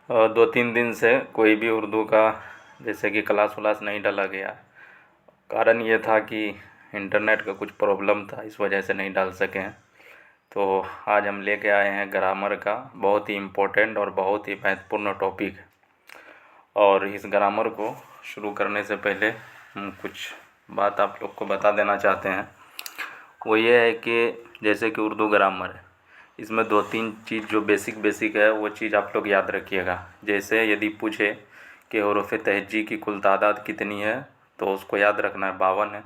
दो तीन दिन से कोई भी उर्दू का जैसे कि क्लास व्लास नहीं डाला गया। कारण ये था कि इंटरनेट का कुछ प्रॉब्लम था, इस वजह से नहीं डाल सके हैं। तो आज हम लेके आए हैं ग्रामर का बहुत ही इम्पोर्टेंट और बहुत ही महत्वपूर्ण टॉपिक। और इस ग्रामर को शुरू करने से पहले हम कुछ बात आप लोग को बता देना चाहते हैं। वो ये है कि जैसे कि उर्दू ग्रामर है, इसमें दो तीन चीज़ जो बेसिक है वो चीज़ आप लोग याद रखिएगा। जैसे यदि पूछे कि हरूफ तहज्जी की कुल तादाद कितनी है, तो उसको याद रखना है 52 है।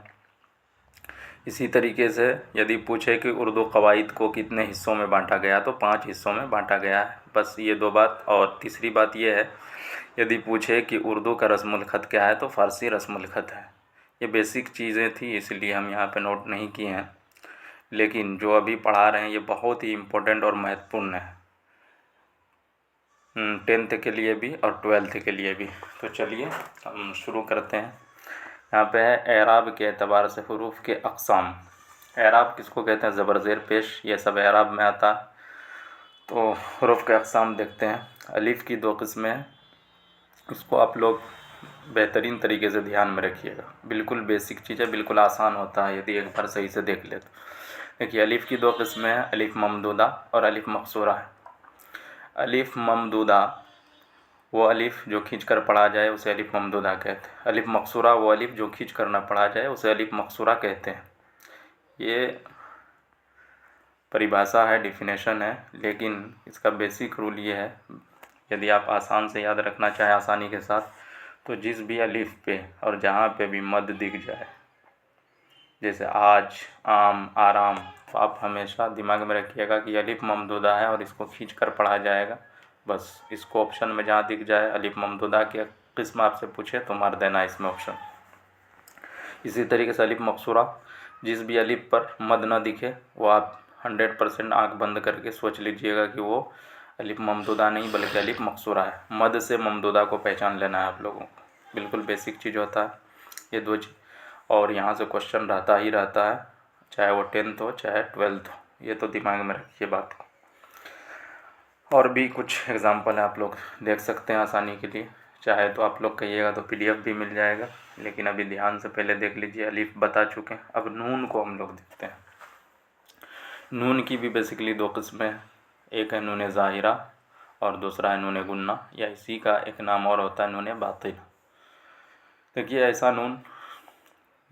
इसी तरीके से यदि पूछे कि उर्दू कवायद को कितने हिस्सों में बांटा गया, तो 5 हिस्सों में बांटा गया है। बस ये दो बात। और तीसरी बात ये है, यदि पूछे कि उर्दू का रस्मुल ख़त क्या है, तो फ़ारसी रस्मुल ख़त है। ये बेसिक चीज़ें थी, इसलिए हम यहाँ पे नोट नहीं किए हैं। लेकिन जो अभी पढ़ा रहे हैं ये बहुत ही इम्पोर्टेंट और महत्वपूर्ण है, 10th के लिए भी और 12th के लिए भी। तो चलिए हम शुरू करते हैं। यहाँ पे है एराब के एतबार से हरूफ के अक़साम। एराब किसको कहते हैं? ज़बर ज़ेर पेश, ये सब एराब में आता है। तो हरूफ के अक़साम देखते हैं। अलिफ़ की 2 किस्में हैं, इसको आप लोग बेहतरीन तरीके से ध्यान में रखिएगा। बिल्कुल बेसिक चीज़ है, बिल्कुल आसान होता है यदि एक बार सही से देख ले तो। देखिए, अलिफ़ की 2 किस्में हैं, अलिफ़ ममदूदा और अलिफ़ मकसूरा है। अलिफ़ ममदूदा वो अलिफ़ जो खींच कर पढ़ा जाए उसे अलिफ़ ममदूदा कहते हैं। अलिफ़ मकसूरा वो अलिफ़ जो खींच कर ना पढ़ा जाए उसे अलिफ़ मकसूरा कहते हैं। ये परिभाषा है, डिफिनेशन है, लेकिन इसका बेसिक रूल ये है, यदि आप आसान से याद रखना चाहें आसानी के साथ, तो जिस भी अलिफ़ पे और जहाँ पे भी मद दिख जाए, जैसे आज, आम, आराम, तो आप हमेशा दिमाग में रखिएगा कि अलिफ़ ममदूदा है और इसको खींच कर पढ़ा जाएगा। बस इसको ऑप्शन में जहाँ दिख जाए अलिफ़ ममदूदा की किस्म आपसे पूछे तो मार देना इसमें ऑप्शन। इसी तरीके से अलिफ़ मकसूरा, जिस भी अलिफ़ पर मद ना दिखे वो आप 100% आँख बंद करके सोच लीजिएगा कि वो अलिफ़ ममदूदा नहीं बल्कि अलिफ़ मकसूरा है। मद से ममदूदा को पहचान लेना है आप लोगों को, बिल्कुल बेसिक चीज़ होता है ये दो चीज़। और यहाँ से क्वेश्चन रहता ही रहता है, चाहे वो 10th हो चाहे 12th हो, ये तो दिमाग में रखिए बात को। और भी कुछ एग्ज़ाम्पल है, आप लोग देख सकते हैं आसानी के लिए। चाहे तो आप लोग कहिएगा तो PDF भी मिल जाएगा, लेकिन अभी ध्यान से पहले देख लीजिए। अलिफ़ बता चुके हैं, अब नून को हम लोग देखते हैं। नून की भी बेसिकली 2 किस्में हैं, एक है नून ज़ाहिरा और दूसरा है नून गुन्ना, या इसी का एक नाम और होता है नून बातिन। देखिए, ऐसा नून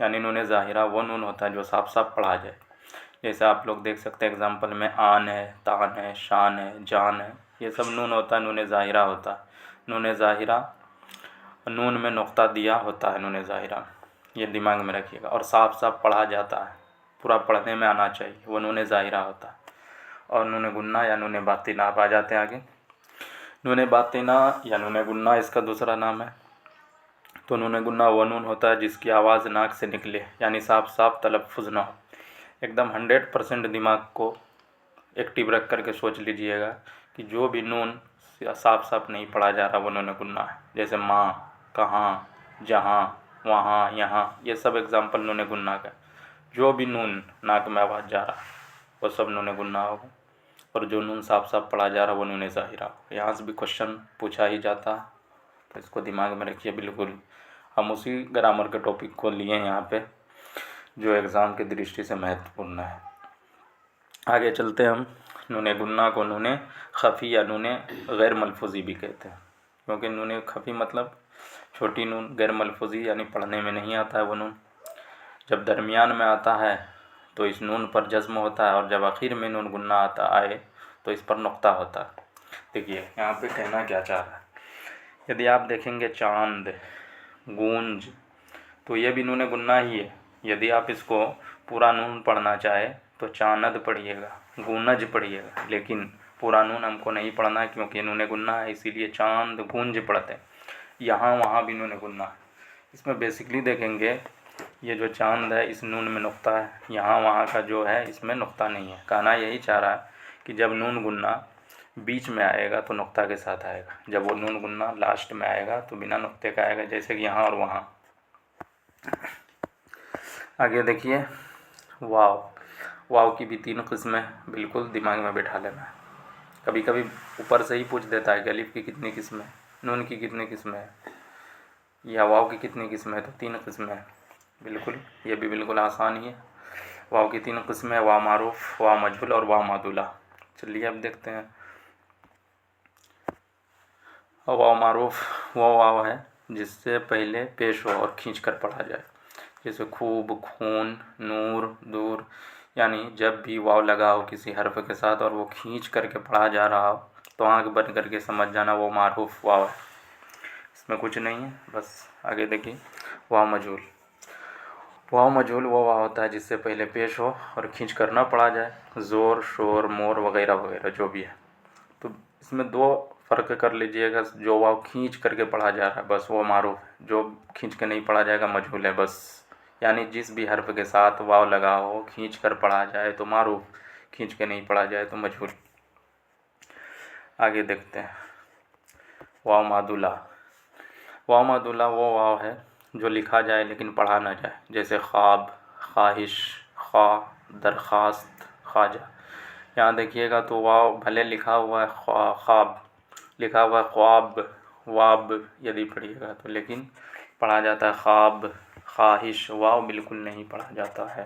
यानी नून ज़ाहिरा वो नून होता है जो साफ साफ पढ़ा जाए। जैसे आप लोग देख सकते हैं एग्जाम्पल में, आन है, तान है, शान है, जान है, ये सब नून होता है, नून ज़ाहिरा होता है। नून ज़ाहिरा, नून में नुक्ता दिया होता है नून ज़ाहिरा, ये दिमाग में रखिएगा। और साफ साफ पढ़ा जाता है, पूरा पढ़ने में आना चाहिए, वो नून ज़ाहिरा होता है। और नून गुन्ना या नून बातिना, आप आ जाते हैं आगे। नून बातिना या नून गुन्ना इसका दूसरा नाम है। तो नून गुन्ना वो नून होता है जिसकी आवाज़ नाक से निकले, यानी साफ साफ तलफ़ुज़ ना हो। एकदम 100% दिमाग को एक्टिव रख करके सोच लीजिएगा कि जो भी नून साफ साफ नहीं पढ़ा जा रहा वो नून गुन्ना है। जैसे माँ, कहाँ, जहाँ, वहाँ, यहाँ, ये सब एग्जाम्पल नून गुन्ना का। जो भी नून नाक में आवाज़ जा रहा वो सब नून गुन्ना होगा, और जो नून साफ साफ पढ़ा जा रहा वो नून ज़ाहिरा होगा। यहाँ से भी क्वेश्चन पूछा ही जाता है, तो इसको दिमाग में रखिए। बिल्कुल हम उसी ग्रामर के टॉपिक को लिए हैं यहाँ पे, जो एग्ज़ाम की दृष्टि से महत्वपूर्ण है। आगे चलते हैं हम। नून गुन्ना को नून खफ़ी या नून गैर मलफूज़ी भी कहते हैं, क्योंकि नून खफ़ी मतलब छोटी नून, गैर मलफूज़ी यानी पढ़ने में नहीं आता है वो नून। जब दरमियान में आता है तो इस नून पर जज़्म होता है, और जब आखिर में नून गुन्ना आता आए तो इस पर नुक्ता होता है। देखिए यहाँ पे कहना क्या चाह रहा है, यदि आप देखेंगे चांद, गूंज, तो ये भी नून गुन्ना ही है। यदि आप इसको पूरा नून पढ़ना चाहे तो चानद पढ़िएगा, गूंज पढ़िएगा, लेकिन पूरा नून हमको नहीं पढ़ना है क्योंकि नून गुन्ना है, इसीलिए चांद गूंज पढ़ते हैं। यहाँ वहाँ भी नून गुन्ना है। इसमें बेसिकली देखेंगे, ये जो चांद है इस नून में नुक्ता है, यहाँ वहाँ का जो है इसमें नुक्ता नहीं है। कहना यही चाह रहा है कि जब नून गुन्ना बीच में आएगा तो नुक्ता के साथ आएगा, जब वो नून गुन्ना लास्ट में आएगा तो बिना नुक्ते का आएगा, जैसे कि यहाँ और वहाँ। आगे देखिए, वाव। वाव की भी 3 किस्में, बिल्कुल दिमाग में बिठा लेना है। कभी कभी ऊपर से ही पूछ देता है कि अलिफ की कितनी किस्में हैं, नून की कितनी किस्में हैं, या वाव की कितनी किस्में हैं, तो 3 किस्में हैं। बिल्कुल, ये भी बिल्कुल आसान ही है। वाव की 3 किस्में हैं, वाव मारूफ, वाव मजहूल और वाव मादुला। चलिए अब देखते हैं। वाव मारूफ वो वाव है जिससे पहले पेश हो और खींच कर पढ़ा जाए, जैसे खूब, खून, नूर, दूर। यानी जब भी वाव लगा हो किसी हर्फ के साथ और वो खींच करके पढ़ा जा रहा हो तो आंख बंद करके समझ जाना वो मारूफ वाव है, इसमें कुछ नहीं है। बस आगे देखिए, वाव मजहूल। वाव मजहूल वो वाव होता है जिससे पहले पेश हो और खींच कर ना पढ़ा जाए, ज़ोर, शोर, मोर वगैरह वगैरह जो भी है। तो इसमें 2 फ़र्क कर लीजिएगा। जो वाव खींच करके पढ़ा जा रहा है बस वो मारूफ है, जो खींच के नहीं पढ़ा जाएगा मजहूल है बस। यानी जिस भी हर्फ के साथ वाव लगा हो खींच कर पढ़ा जाए तो मारूफ, खींच के नहीं पढ़ा जाए तो मजहूल। आगे देखते हैं, वाव मादुला। वाव मादुला वो वाव है जो लिखा जाए लेकिन पढ़ा ना जाए, जैसे ख्वाब, ख्वाहिश, ख्वा, दरख्वास्त, ख्वाजा। यहाँ देखिएगा तो वाव भले लिखा हुआ है ख्वाब, लिखा हुआ है ख्वाब, वाब यदि पढ़िएगा तो, लेकिन पढ़ा जाता है ख्वाब, ख्वाहिश। वाव बिल्कुल नहीं पढ़ा जाता है।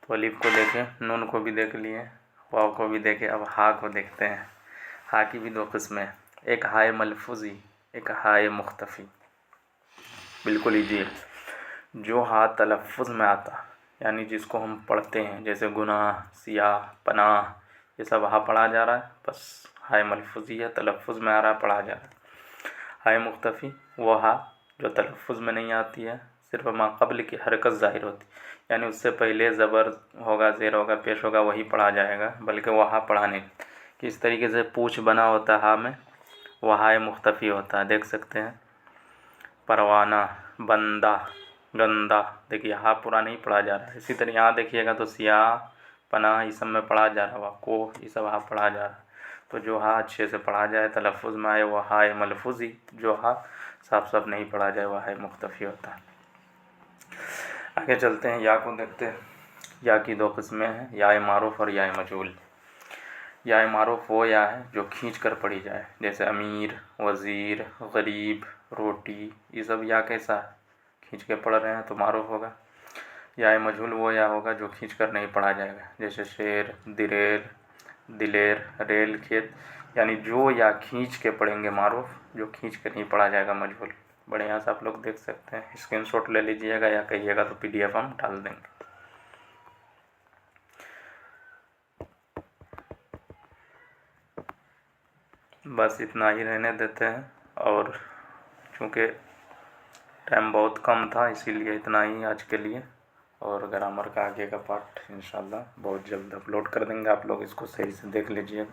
तो अलिफ को देखें, नून को भी देख लिए, वाव को भी देखें। अब हा को देखते हैं। हा की भी 2 किस्में, एक हाय मलफूज़ी, एक हाय मुख्तफ़ी। बिल्कुल ईजी है। जो हा तलफ़्फ़ुज़ में आता, यानी जिसको हम पढ़ते हैं, जैसे गुनाह, सियाह, पनाह, ये सब हा पढ़ा जा रहा है, बस हाय मलफूज़ी है, तलफ़्फ़ुज़ में आ रहा है, पढ़ा जा रहा है। हाय मुख्तफ़ी वो हा जो तलफ़्फ़ुज़ में नहीं आती है, सिर्फ माक़ब्ल की हरकत ज़ाहिर होती, यानी उससे पहले ज़बर होगा, ज़ेर होगा, पेश होगा, वही पढ़ा जाएगा, बल्कि वो हा पढ़ा नहीं। किस तरीके से पूँछ बना होता है हा में, वह हाय मुख्तफ़ी होता है, देख सकते हैं। परवाना, बंदा, गंदा, देखिए हा पूरा नहीं पढ़ा जा रहा है। इसी तरह यहाँ देखिएगा तो सियाह, पनाह, इस सब में पढ़ा जा रहा है, को, ये सब हा पढ़ा जा रहा है। तो जो हा अच्छे से पढ़ा जाए, तलफ़्फ़ुज़ में आए, वो हाय मलफूज़ी। जो हा साफ साफ नहीं पढ़ा जाए वह हाय मुख्तफ़ी होता है। आगे चलते हैं, या को देखते हैं। या की 2 किस्में हैं, या मारूफ और या मजहूल। या मारूफ वो या है जो खींच कर पढ़ी जाए, जैसे अमीर, वज़ीर, गरीब, रोटी, ये सब या कैसा है, खींच के पढ़ रहे हैं तो मारूफ होगा। या मजहूल वो या होगा जो खींच कर नहीं पढ़ा जाएगा, जैसे शेर, दिलेर, दिलेर, रेल, खेत। यानी जो या खींच के पढ़ेंगे मारूफ, जो खींच के नहीं पढ़ा जाएगा मजहूल। बढ़िया से आप लोग देख सकते हैं, स्क्रीनशॉट ले लीजिएगा या कहिएगा तो PDF हम डाल देंगे। बस इतना ही रहने देते हैं, और चूँकि टाइम बहुत कम था इसीलिए इतना ही आज के लिए। और ग्रामर का आगे का पार्ट इंशाल्लाह बहुत जल्द अपलोड कर देंगे, आप लोग इसको सही से देख लीजिएगा।